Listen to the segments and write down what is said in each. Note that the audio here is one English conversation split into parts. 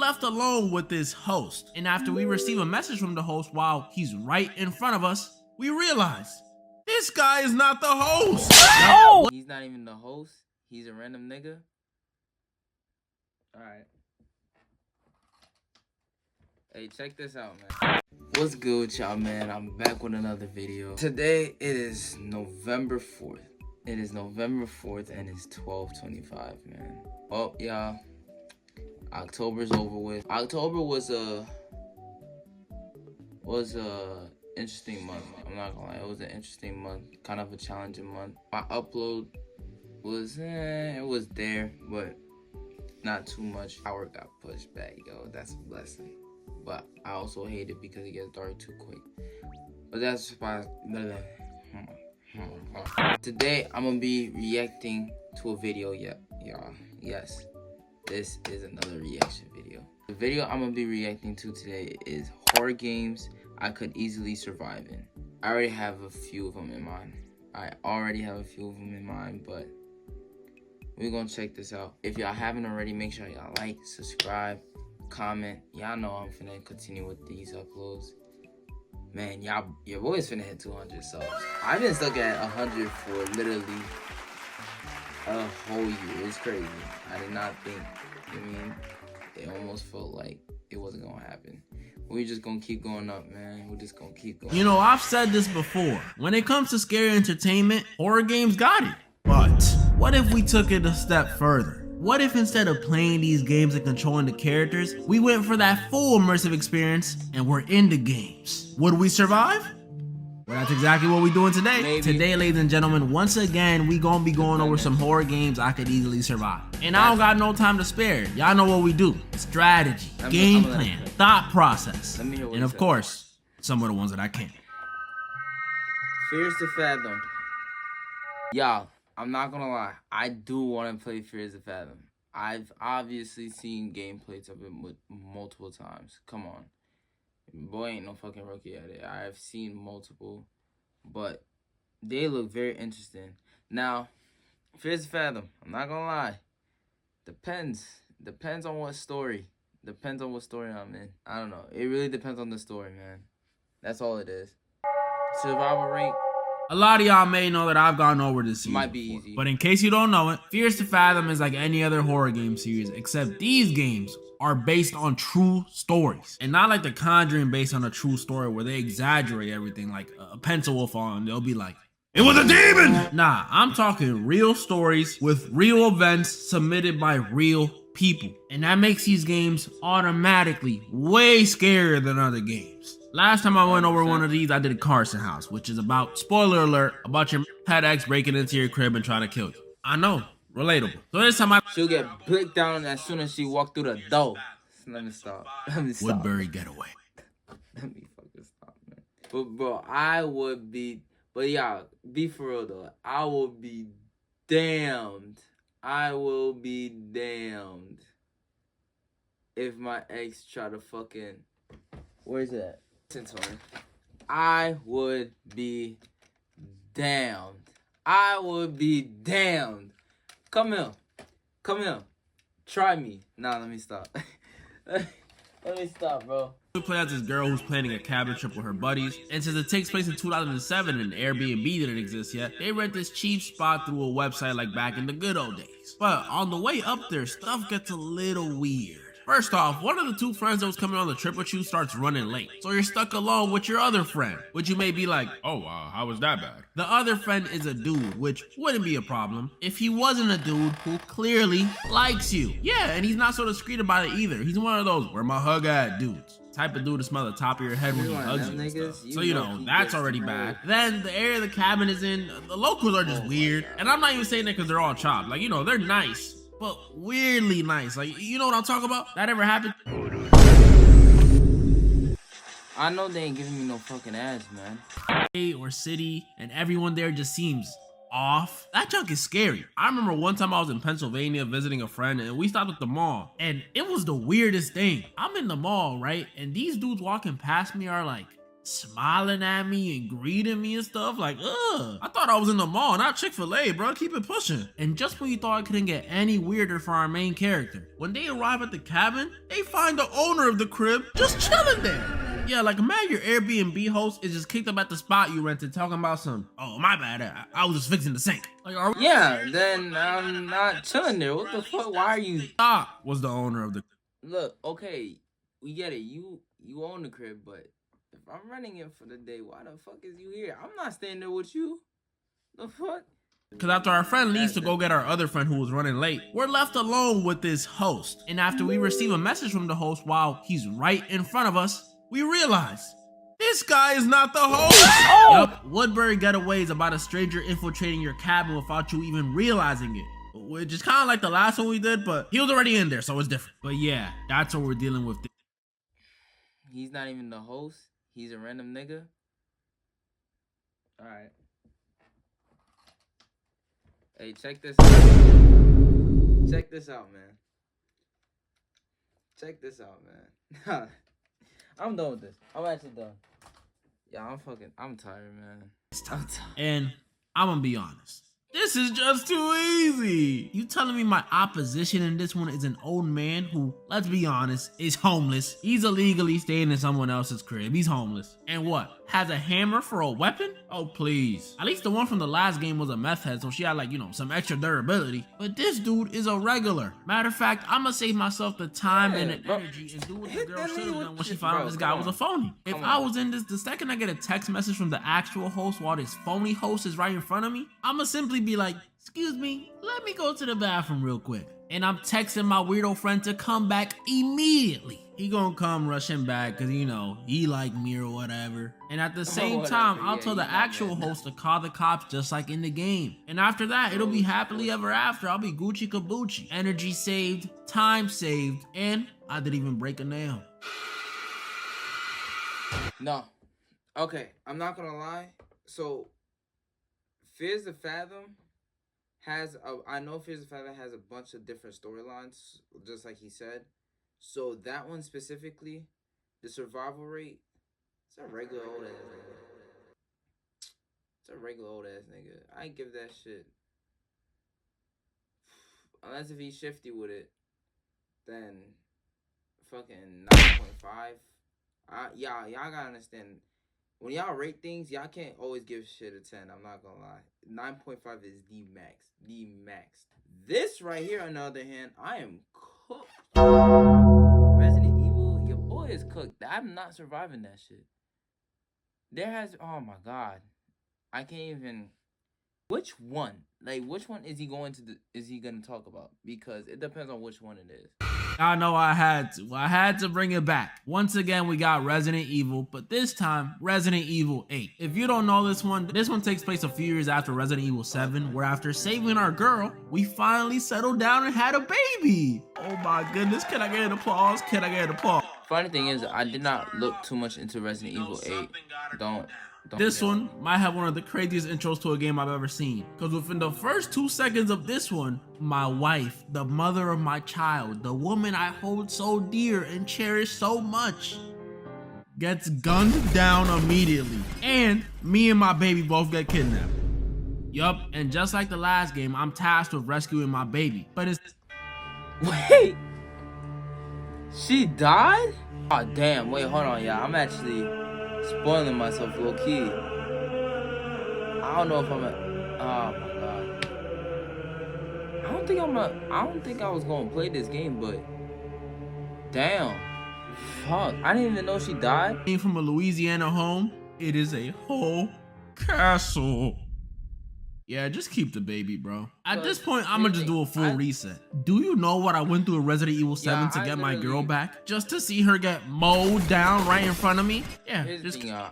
left alone with this host. And after we receive a message from the host while he's right in front of us, we realize this guy is not the host. Oh! He's not even the host. He's a random nigga. Alright. Hey, check this out, man. What's good with y'all, man? I'm back with another video. Today, it is November 4th. It is November 4th and it's 12:25, man. Oh, y'all. October's over with. October was a interesting month. I'm not gonna lie, it was an interesting month, kind of a challenging month. My upload was it was there, but not too much. Hour got pushed back, yo. That's a blessing. But I also hate it because it gets dark too quick. But that's why. Today I'm gonna be reacting to a video, y'all. Yes, this is another reaction video. The video I'm gonna be reacting to today is horror games I could easily survive in. I already have a few of them in mind. But we're gonna check this out. If y'all haven't already, make sure y'all like, subscribe, comment. Y'all know I'm finna continue with these uploads. Man, your boy's finna hit 200 subs. I've been stuck at 100 for literally a whole year. It's crazy. I did not think, it almost felt like it wasn't gonna happen. We're just gonna keep going up, man. We're just gonna keep going. You know, I've said this before. When it comes to scary entertainment, horror games got it. But what if we took it a step further? What if instead of playing these games and controlling the characters, we went for that full immersive experience and we're in the games? Would we survive? Well, that's exactly what we're doing today. Maybe. Today, ladies and gentlemen, once again, we gonna be going over some horror games I could easily survive. And I don't got no time to spare. Y'all know what we do. Strategy, game plan, thought process, and of course, some of the ones that I can't. Fears to Fathom. Y'all, I'm not gonna lie. I do want to play Fears to Fathom. I've obviously seen gameplays of it multiple times. Come on. Boy ain't no fucking rookie at it. I've seen multiple, but they look very interesting. Now, Fears to Fathom, I'm not gonna lie. Depends on what story. Depends on what story I'm in. I don't know. It really depends on the story, man. That's all it is. Survival rate. A lot of y'all may know that I've gone over this series Might be before, easy. but in case you don't know it, Fears to Fathom is like any other horror game series, except these games are based on true stories. And not like The Conjuring based on a true story where they exaggerate everything, like a pencil will fall and they'll be like, "It was a demon!" Nah, I'm talking real stories with real events submitted by real people. And that makes these games automatically way scarier than other games. Last time I went over one of these, I did Carson House, which is about, spoiler alert, about your pet ex breaking into your crib and trying to kill you. I know, relatable. So this time She'll get blicked down as soon as she walked through the door. Let me stop. Woodbury Getaway. Let me fucking stop, man. But bro, I would be, but y'all, be for real though. I will be damned. I will be damned if my ex try to fucking, where's it at? I would be damned. I would be damned. Come here. Try me. Nah, let me stop. Let me stop, bro. We play as this girl who's planning a cabin trip with her buddies, and since it takes place in 2007 and Airbnb didn't exist yet, they rent this cheap spot through a website like back in the good old days. But on the way up there, stuff gets a little weird. First off, one of the two friends that was coming on the trip with you starts running late, so you're stuck alone with your other friend, which you may be like, "Oh, how was that bad?" The other friend is a dude, which wouldn't be a problem if he wasn't a dude who clearly likes you. Yeah, and he's not so discreet about it either. He's one of those, "Where my hug at?" dudes. Type of dude to smell the top of your head when he hugs you and stuff. So you know, that's already bad. Then the area the cabin is in, the locals are just weird. And I'm not even saying that because they're all chopped. Like, you know, they're nice, but weirdly nice. Like, you know what I'm talking about? That ever happened? I know they ain't giving me no fucking ads, man. Or city, and everyone there just seems off. That junk is scary. I remember one time I was in Pennsylvania visiting a friend and we stopped at the mall and it was the weirdest thing. I'm in the mall, right? And these dudes walking past me are like smiling at me and greeting me and stuff. Like, ugh. I thought I was in the mall, not Chick-fil-A, bro. Keep it pushing. And just when you thought it couldn't get any weirder for our main character, when they arrive at the cabin, they find the owner of the crib just chilling there. Yeah, like imagine your Airbnb host is just kicked up at the spot you rented talking about some, oh, my bad, I was just fixing the sink. Like, yeah, then I'm not chilling there. What the fuck? Why are you? Was the owner of the. Look, okay, we get it. You own the crib, but if I'm renting it for the day, why the fuck is you here? I'm not staying there with you. The fuck? Because after our friend leaves to go get our other friend who was running late, we're left alone with this host. And after we receive a message from the host while he's right in front of us, we realize this guy is not the host. Oh! Yup, Woodbury Getaway is about a stranger infiltrating your cabin without you even realizing it. Which is kind of like the last one we did, but he was already in there, so it's different. But yeah, that's what we're dealing with. He's not even the host. He's a random nigga. Alright. Hey, check this out. Check this out, man. Check this out, man. I'm done with this. I'm actually done. Yeah, I'm tired, man. I'm tired. And I'm gonna be honest. This is just too easy. You telling me my opposition in this one is an old man who, let's be honest, is homeless. He's illegally staying in someone else's crib. He's homeless. And what? Has a hammer for a weapon? Oh, please. At least the one from the last game was a meth head, so she had like, you know, some extra durability. But this dude is a regular. Matter of fact, I'm gonna save myself the time and the energy and do what the girl should have done when she found out this guy was a phony. If I was in this, the second I get a text message from the actual host while this phony host is right in front of me, I'ma simply be like, excuse me, let me go to the bathroom real quick. And I'm texting my weirdo friend to come back immediately. He gonna come rushing back because, you know, he like me or whatever. And at the same time, I'll tell the actual host to call the cops just like in the game. And after that, it'll be happily ever after. I'll be Gucci Kabuchi. Energy saved, time saved, and I didn't even break a nail. No. Okay, I'm not gonna lie. So, Fears to Fathom I know Fears to Fathom has a bunch of different storylines, just like he said. So that one specifically, the survival rate, it's a regular old ass nigga. It's a regular old ass nigga. I give that shit. Unless if he's shifty with it, then fucking 9.5. Y'all gotta understand. When y'all rate things, y'all can't always give shit a 10. I'm not gonna lie. 9.5 is the max. The max. This right here, on the other hand, I am cooked. Resident Evil, your boy is cooked. I'm not surviving that shit. Oh my god. I can't even. Which one? Like, which one is he gonna talk about? Because it depends on which one it is. I know I had to bring it back. Once again, we got Resident Evil, but this time, Resident Evil 8. If you don't know this one takes place a few years after Resident Evil 7, where after saving our girl, we finally settled down and had a baby. Oh my goodness, can I get an applause? Can I get an applause? Funny thing is, I did not look too much into Resident Evil 8. Don't this one might have one of the craziest intros to a game I've ever seen. Because within the first 2 seconds of this one, my wife, the mother of my child, the woman I hold so dear and cherish so much, gets gunned down immediately. And me and my baby both get kidnapped. Yup, and just like the last game, I'm tasked with rescuing my baby. But it's... Wait! She died? Oh damn, wait, hold on, y'all. I'm actually spoiling myself low key. I don't know if I'm oh my god. I don't think I was gonna play this game, but damn. Fuck. I didn't even know she died. Came from a Louisiana home. It is a whole castle. Yeah, just keep the baby, bro. At this point, I'm gonna just do a full reset. Do you know what I went through in Resident Evil 7 to get my girl back? Just to see her get mowed down right in front of me? Yeah.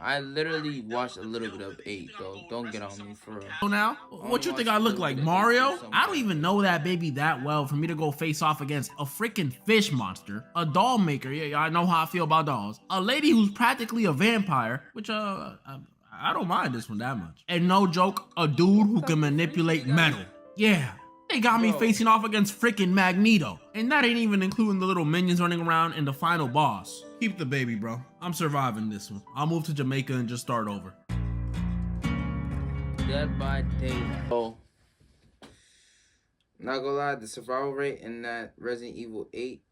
I literally watched a little bit of 8, though. Don't get on me for real. So now, what you think I look like, Mario? I don't even know that baby that well for me to go face off against a freaking fish monster, a doll maker, yeah, I know how I feel about dolls, a lady who's practically a vampire, which I don't mind this one that much. And no joke, a dude who can manipulate metal. Yeah, They got me Bro. facing off against freaking Magneto. And that ain't even including the little minions running around and the final boss. Keep the baby, bro. I'm surviving this one. I'll move to Jamaica and just start over. Dead by Daylight. Oh, not gonna lie, the survival rate in that Resident Evil 8,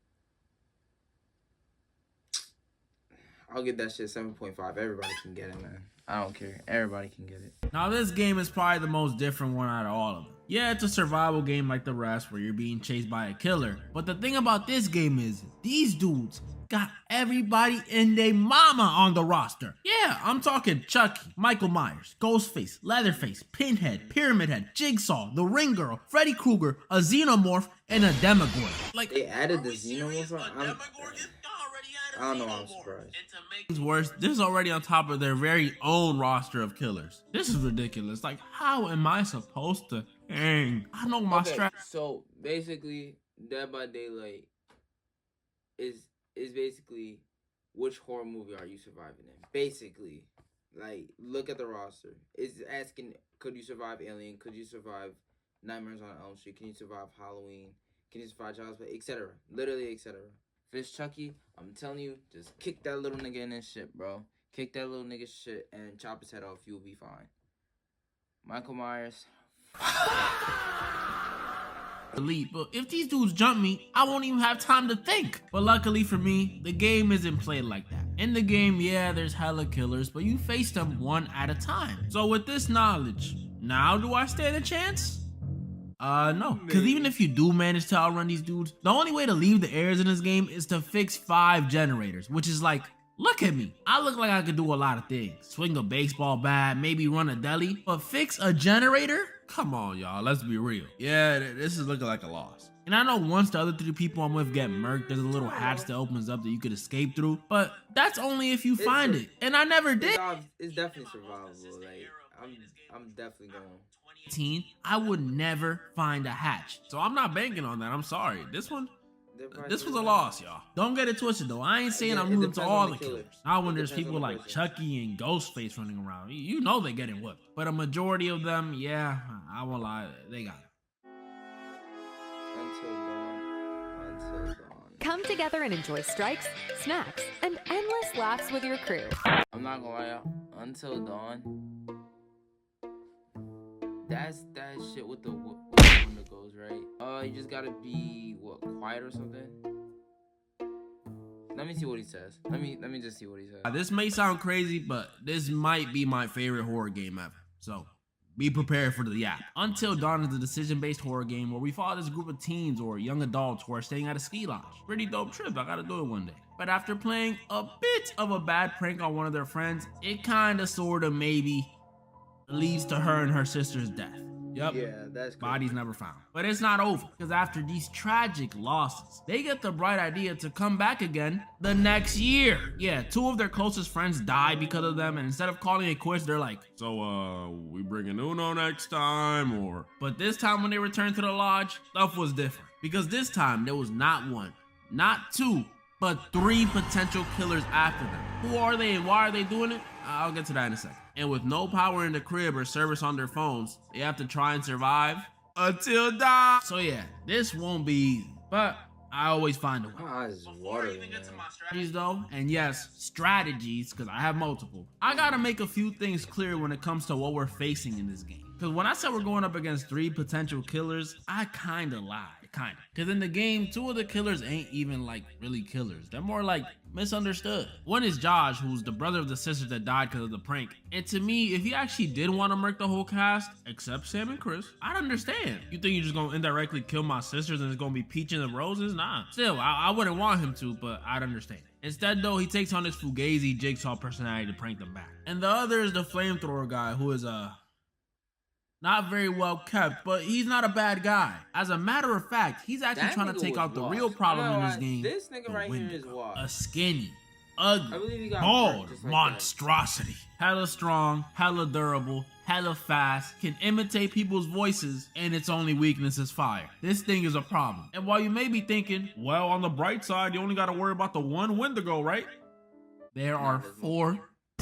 I'll give that shit 7.5. Everybody can get it, man. I don't care. Everybody can get it. Now this game is probably the most different one out of all of them. Yeah, it's a survival game like the rest where you're being chased by a killer. But the thing about this game is, these dudes got everybody and their mama on the roster. Yeah, I'm talking Chucky, Michael Myers, Ghostface, Leatherface, Pinhead, Pyramid Head, Jigsaw, the Ring Girl, Freddy Krueger, a Xenomorph, and a Demogorgon. Like, they added the Xenomorph? I don't know, I'm surprised. Things worse, this is already on top of their very own roster of killers. This is ridiculous. Like, how am I supposed to hang? I know my strat. So basically, Dead by Daylight is basically which horror movie are you surviving in? Basically, like, look at the roster. It's asking, could you survive Alien? Could you survive Nightmares on Elm Street? Can you survive Halloween? Can you survive Child's Play? Etc. Literally, etc. If it's Chucky, I'm telling you, just kick that little nigga in his shit, bro. Kick that little nigga's shit and chop his head off. You'll be fine. Michael Myers. Elite, but if these dudes jump me, I won't even have time to think. But luckily for me, the game isn't played like that. In the game, yeah, there's hella killers, but you face them one at a time. So with this knowledge, now do I stand a chance? No, because even if you do manage to outrun these dudes, the only way to leave the airs in this game is to fix 5 generators, which is like, look at me. I look like I could do a lot of things. Swing a baseball bat, maybe run a deli, but fix a generator? Come on, y'all, let's be real. Yeah, this is looking like a loss. And I know once the other 3 people I'm with get murked, there's a little hatch that opens up that you could escape through, but that's only if you find it, and I never did. It's definitely survivable. Like, I'm definitely going. I would never find a hatch, so I'm not banking on that. I'm sorry. This was a loss, y'all. Don't get it twisted though. I ain't saying I'm losing to all the killers. Not when there's people like Chucky and Ghostface running around. You know they getting whooped. But a majority of them, yeah, I won't lie, they got it. Until dawn. Come together and enjoy strikes, snacks, and endless laughs with your crew. I'm not gonna lie, y'all. Until dawn. That's that shit with the window goes, right? You just gotta be quiet or something. Let me see what he says. Let me just see what he says. This may sound crazy, but this might be my favorite horror game ever. So be prepared for the yap. Until Dawn is a decision-based horror game where we follow this group of teens or young adults who are staying at a ski lodge. Pretty dope trip. I gotta do it one day. But after playing a bit of a bad prank on one of their friends, it kinda sorta maybe leads to her and her sister's death. Yep. Yeah, that's cool. Bodies never found. But it's not over, because after these tragic losses, they get the bright idea to come back again the next year. Yeah, 2 of their closest friends die because of them, and instead of calling it quits, they're like, so we bringing Uno next time, or... But this time when they returned to the lodge, stuff was different. Because this time, there was not 1, not 2, but 3 potential killers after them. Who are they and why are they doing it? I'll get to that in a second. And with no power in the crib or service on their phones, they have to try and survive until dawn. So yeah, this won't be easy, but I always find a way. My eyes is watering, man. Strategies though, and yes, strategies, because I have multiple. I gotta make a few things clear when it comes to what we're facing in this game. Because when I said we're going up against 3 potential killers, I kinda lied. Because in the game, 2 of the killers ain't even like really killers. They're more like misunderstood. One is Josh, who's the brother of the sister that died because of the prank. And to me, if he actually did want to murk the whole cast, except Sam and Chris, I'd understand. You think you're just gonna indirectly kill my sisters and it's gonna be peaches and roses? Nah. Still, I wouldn't want him to, but I'd understand. Instead though, he takes on this fugazi Jigsaw personality to prank them back. And the other is the flamethrower guy, who is not very well kept, but he's not a bad guy. As a matter of fact, he's actually trying to take out the real problem in this game. This nigga right here is washed. A skinny, ugly, bald monstrosity. Hella strong, hella durable, hella fast, can imitate people's voices, and its only weakness is fire. This thing is a problem. And while you may be thinking, well, on the bright side, you only gotta worry about the 1 Wendigo, right? There are 4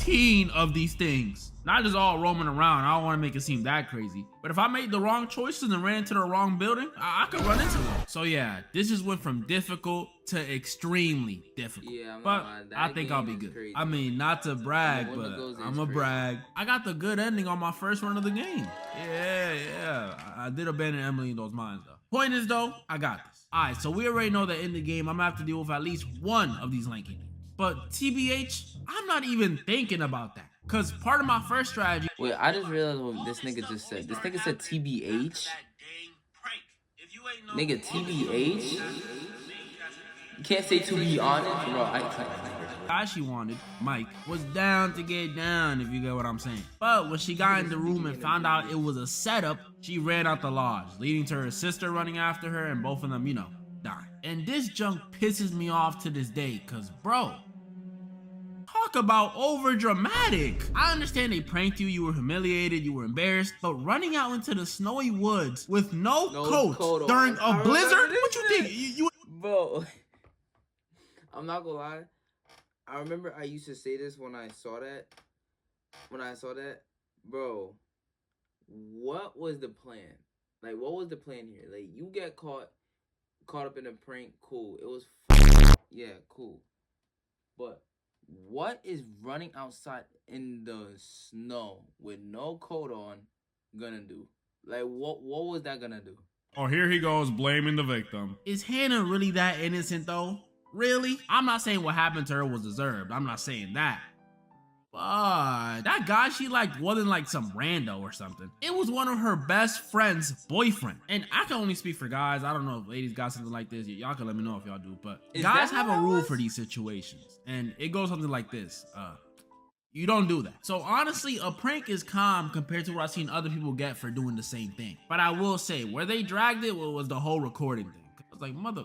15 of these things. Not just all roaming around. I don't want to make it seem that crazy. But if I made the wrong choices and ran into the wrong building, I could run into them. So yeah, this just went from difficult to extremely difficult. Yeah, I'm but not lying. That I think I'll be game is good. crazy. I mean, not to brag, One but of those is I'm a crazy. brag. I got the good ending on my first run of the game. Yeah. I did abandon Emily in those mines though. Point is though, I got this. Alright, so we already know that in the game, I'm gonna have to deal with at least one of these lanky dudes. But TBH, I'm not even thinking about that. Cause part of my first strategy. Wait, I just realized what this nigga just said. This nigga said TBH? Nigga, TBH? You can't say to be honest, bro. I can't. Guy she wanted, Mike, was down to get down, if you get what I'm saying. But when she got in the room and found out it was a setup, she ran out the lodge, leading to her sister running after her and both of them, dying. And this junk pisses me off to this day, cause bro, talk about over dramatic. I understand they pranked you were humiliated, you were embarrassed, but running out into the snowy woods with no coat during a blizzard? What you think? You Bro, I'm not gonna lie. I remember I used to say this when I saw that. Bro, what was the plan? Like, what was the plan here? Like, you get caught up in a prank, cool. It was yeah, cool. But what is running outside in the snow with no coat on gonna do? Like, what was that gonna do? Oh, here he goes blaming the victim. Is Hannah really that innocent though? Really? I'm not saying what happened to her was deserved. I'm not saying that. But that guy she liked wasn't like some rando or something. It was one of her best friend's boyfriend. And I can only speak for guys. I don't know if ladies got something like this. Y'all can let me know if y'all do. But guys have a rule for these situations. And it goes something like this. You don't do that. So honestly, a prank is calm compared to what I've seen other people get for doing the same thing. But I will say, where they dragged it was the whole recording thing. I was like, mother,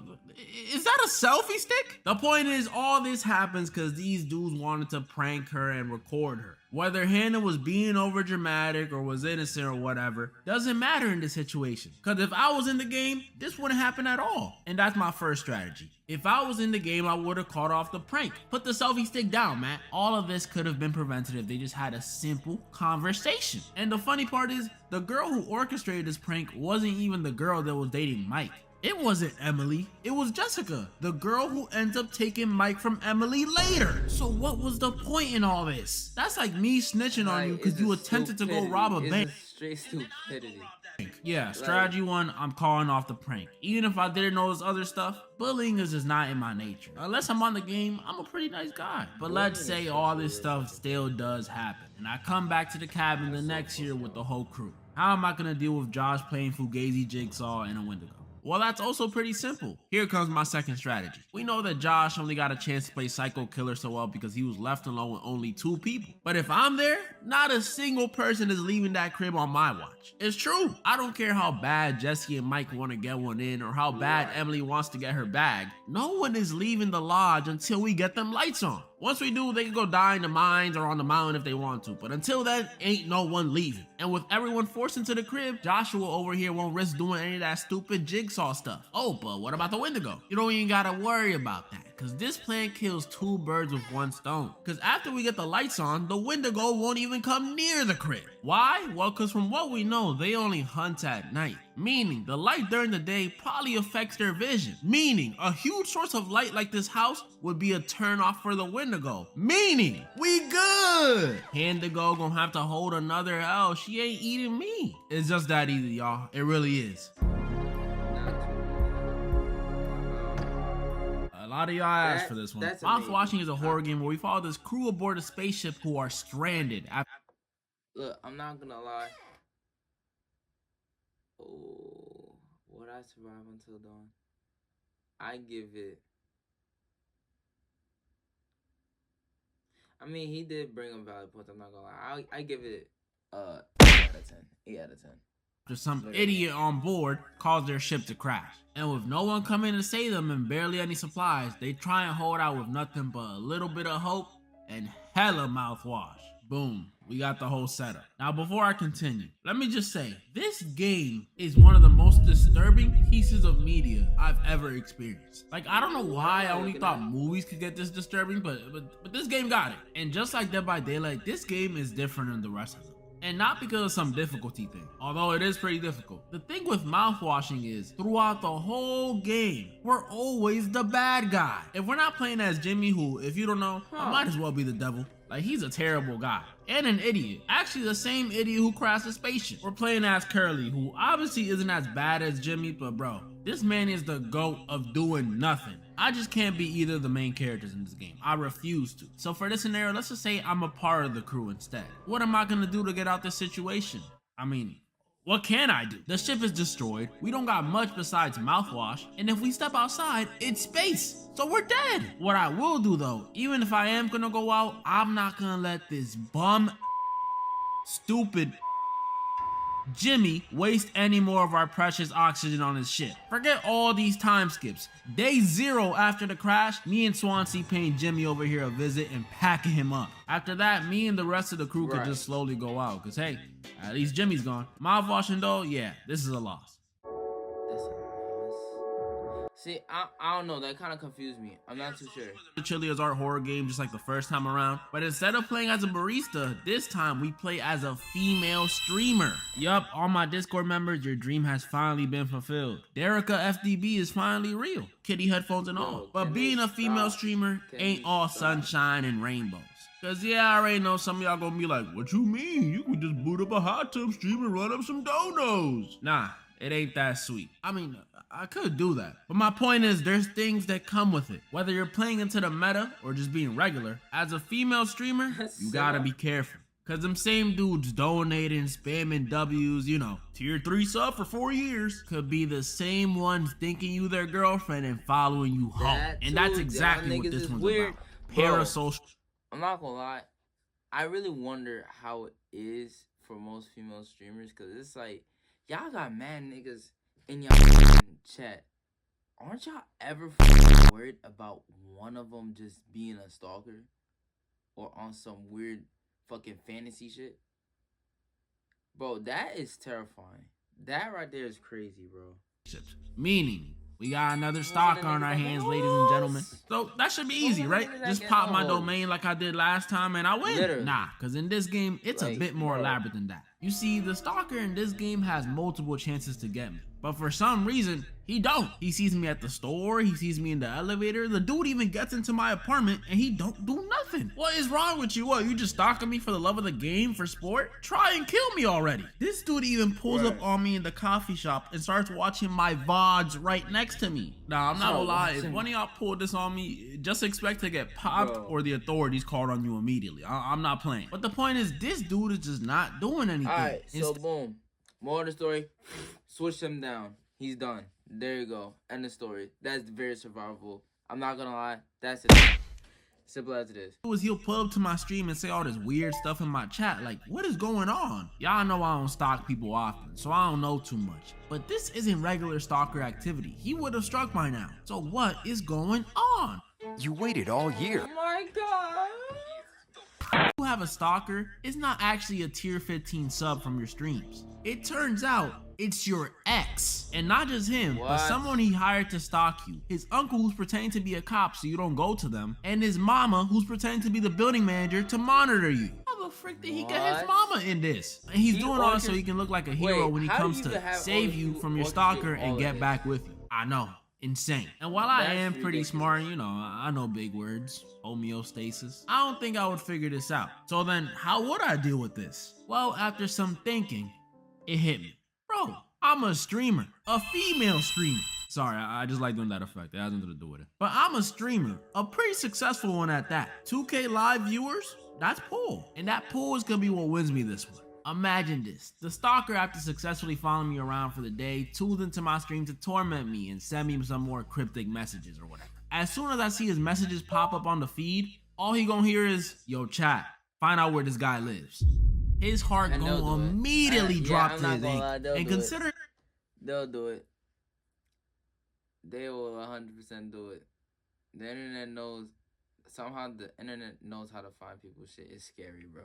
is that a selfie stick? The point is, all this happens because these dudes wanted to prank her and record her. Whether Hannah was being over dramatic or was innocent or whatever, doesn't matter in this situation. Because if I was in the game, this wouldn't happen at all. And that's my first strategy. If I was in the game, I would have caught off the prank. Put the selfie stick down, man. All of this could have been prevented if they just had a simple conversation. And the funny part is, the girl who orchestrated this prank wasn't even the girl that was dating Mike. It wasn't Emily, it was Jessica, the girl who ends up taking Mike from Emily later. So what was the point in all this? That's like me snitching on you because you attempted to go rob a bank. Straight stupidity. Yeah, strategy one, I'm calling off the prank. Even if I didn't know this other stuff, bullying is just not in my nature. Unless I'm on the game, I'm a pretty nice guy. But let's say all this stuff still does happen, and I come back to the cabin the next year with the whole crew. How am I gonna deal with Josh playing Fugazi Jigsaw and a Wendigo? Well, that's also pretty simple. Here comes my second strategy. We know that Josh only got a chance to play Psycho Killer so well because he was left alone with only 2 people. But if I'm there, not a single person is leaving that crib on my watch. It's true. I don't care how bad Jesse and Mike want to get one in or how bad Emily wants to get her bag. No one is leaving the lodge until we get them lights on. Once we do, they can go die in the mines or on the mountain if they want to. But until then, ain't no one leaving. And with everyone forced into the crib, Joshua over here won't risk doing any of that stupid jigsaw stuff. Oh, but what about the Wendigo? You don't even gotta worry about that, because this plan kills 2 birds with 1 stone. Because after we get the lights on, the Wendigo won't even come near the crib. Why? Well, because from what we know, they only hunt at night. Meaning, the light during the day probably affects their vision. Meaning, a huge source of light like this house would be a turn off for the Wendigo. Meaning, we good! Wendigo gonna have to hold another L. She ain't eating me. It's just that easy, y'all. It really is. A lot of y'all asked for this one. Mouth Watching is a horror game where we follow this crew aboard a spaceship who are stranded. Look, I'm not gonna lie. Oh, would I survive until dawn? I give it. I mean, he did bring him valid points. I'm not gonna lie. I give it 8 out of 10. 8 out of 10. After some idiot on board caused their ship to crash. And with no one coming to save them and barely any supplies, they try and hold out with nothing but a little bit of hope and hella mouthwash. Boom. We got the whole setup. Now, before I continue, let me just say, this game is one of the most disturbing pieces of media I've ever experienced. Like, I don't know why I only thought movies could get this disturbing, but this game got it. And just like Dead by Daylight, this game is different than the rest of them. And not because of some difficulty thing, although it is pretty difficult. The thing with mouthwashing is, throughout the whole game, we're always the bad guy. If we're not playing as Jimmy, who, if you don't know, I might as well be the devil. Like, he's a terrible guy. And an idiot. Actually, the same idiot who crashed the spaceship. We're playing as Curly, who obviously isn't as bad as Jimmy, but bro, this man is the GOAT of doing nothing. I just can't be either of the main characters in this game. I refuse to. So for this scenario, let's just say I'm a part of the crew instead. What am I gonna do to get out this situation? I mean, what can I do? The ship is destroyed. We don't got much besides mouthwash. And if we step outside, it's space. So we're dead. What I will do though, even if I am gonna go out, I'm not gonna let this bum, stupid Jimmy waste any more of our precious oxygen on his ship. Forget all these time skips. Day 0 after the crash, me and Swansea paying Jimmy over here a visit and packing him up. After that, me and the rest of the crew could just slowly go out, cause hey, at least Jimmy's gone. Mouthwashing though, yeah, this is a loss. See, I don't know. That kind of confused me. I'm not too sure. The Chili's art horror game just like the first time around, but instead of playing as a barista, this time we play as a female streamer. Yup, all my Discord members, your dream has finally been fulfilled. Derica FDB is finally real. Kitty headphones and all. But being a female streamer ain't all sunshine and rainbows. Cause yeah, I already know some of y'all gonna be like, what you mean? You could just boot up a hot tub stream and run up some donos. Nah, it ain't that sweet. I mean, I could do that. But my point is, there's things that come with it. Whether you're playing into the meta or just being regular, as a female streamer, you gotta be careful. Cause them same dudes donating, spamming W's, you know, tier 3 sub for 4 years, could be the same ones thinking you their girlfriend and following you home. And that's exactly what this one's about. Parasocial. I'm not gonna lie, I really wonder how it is for most female streamers, cause it's like, y'all got mad niggas in y'all chat. Aren't y'all ever worried about one of them just being a stalker? Or on some weird fucking fantasy shit? Bro, that is terrifying. That right there is crazy, bro. Meaning, we got another stalker on our hands, ladies and gentlemen. So that should be easy, right? Just pop my domain like I did last time and I win. Literally. Nah, because in this game, it's a bit more elaborate than that. You see, the stalker in this game has multiple chances to get me. But for some reason, he don't. He sees me at the store, he sees me in the elevator. The dude even gets into my apartment and he don't do nothing. What is wrong with you? What, you just stalking me for the love of the game, for sport? Try and kill me already. This dude even pulls up on me in the coffee shop and starts watching my VODs right next to me. Nah, I'm not gonna lie, if one of y'all pulled this on me, just expect to get popped or the authorities called on you immediately. I'm not playing. But the point is, this dude is just not doing anything. Alright, so boom. More of the story, switch him down. He's done. There you go. End the story. That's very survivable. I'm not gonna lie. That's it. Simple as it is. He'll pull up to my stream and say all this weird stuff in my chat. Like, what is going on? Y'all know I don't stalk people often, so I don't know too much. But this isn't regular stalker activity. He would have struck by now. So what is going on? You waited all year. Oh my god. You have a stalker, it's not actually a tier 15 sub from your streams. It turns out it's your ex, and not just him, but someone he hired to stalk you. His uncle who's pretending to be a cop so you don't go to them, and his mama who's pretending to be the building manager to monitor you. How the frick did he get his mama in this? And he's doing all so he can look like a hero when he comes to save you from your stalker and get back with you. I know. Insane. And while I am pretty smart, you know, I know big words, homeostasis, I don't think I would figure this out. So then how would I deal with this? Well, after some thinking, it hit me. Bro, I'm a streamer, a female streamer. Sorry, I just like doing that effect. It has nothing to do with it. But I'm a streamer, a pretty successful one at that. 2K live viewers, that's pool. And that pool is gonna be what wins me this one. Imagine this. The stalker, after successfully following me around for the day, tuned into my stream to torment me and send me some more cryptic messages or whatever. As soon as I see his messages pop up on the feed, all he gonna hear is, yo chat, find out where this guy lives. His heart gonna immediately drop to his ankle. And consider they'll do it. They will 100% do it. The internet knows somehow the internet knows how to find people's shit. It's scary, bro.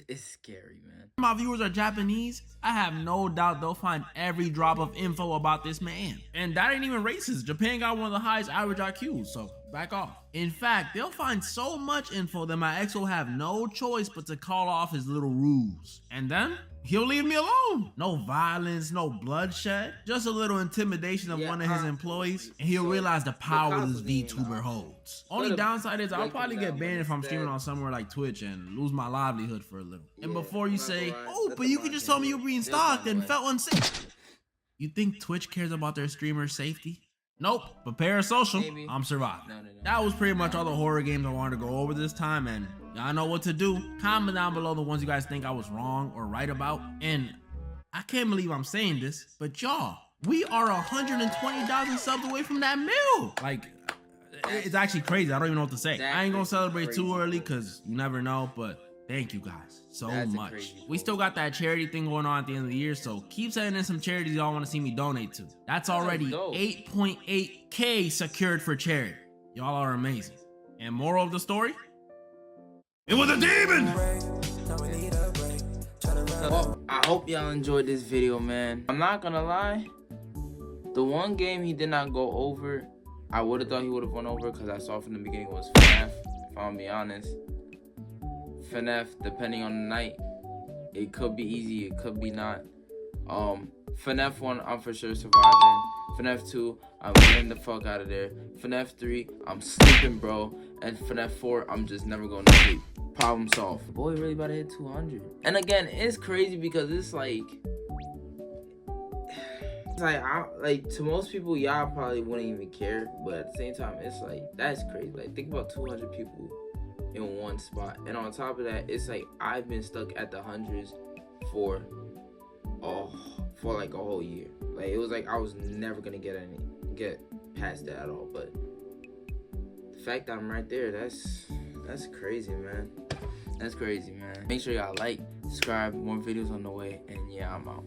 It's scary, man. My viewers are Japanese, I have no doubt they'll find every drop of info about this man. And that ain't even racist. Japan got one of the highest average IQs, so back off. In fact, they'll find so much info that my ex will have no choice but to call off his little ruse. And then he'll leave me alone. No violence, no bloodshed, just a little intimidation of one of his employees, and he'll realize the power this VTuber holds. Only downside is I'll probably get banned if I'm streaming on somewhere like Twitch and lose my livelihood for a little. And before you say, oh, but you could just tell me you were being stalked and felt unsafe. You think Twitch cares about their streamers' safety? Nope, but parasocial, Maybe. I'm surviving. No. That was pretty much all the horror games I wanted to go over this time, and y'all know what to do. Comment down below the ones you guys think I was wrong or right about. And I can't believe I'm saying this, but y'all, we are 120,000 subs away from that mil. Like, it's actually crazy. I don't even know what to say. I ain't gonna celebrate too early because you never know, but thank you guys so much. We still got that charity thing going on at the end of the year, so keep sending in some charities y'all want to see me donate to. That's already 8.8K secured for charity. Y'all are amazing. And moral of the story? It was a demon! Well, I hope y'all enjoyed this video, man. I'm not gonna lie, the one game he did not go over, I would have thought he would have went over because I saw from the beginning was FNAF, if I'm gonna be honest. FNAF, depending on the night, it could be easy, it could be not. FNAF 1, I'm for sure surviving. FNAF 2, I'm getting the fuck out of there. FNAF 3, I'm sleeping, bro. And FNAF 4, I'm just never going to sleep. Problem solved. Boy, really about to hit 200. And again, it's crazy because it's like to most people, y'all probably wouldn't even care. But at the same time, it's like, that's crazy. Like, think about 200 people in one spot, and on top of that, it's like I've been stuck at the hundreds for like a whole year. Like, it was like I was never gonna get past that at all. But the fact that I'm right there, that's crazy, man. That's crazy, man. Make sure y'all like, subscribe, more videos on the way, and yeah, I'm out.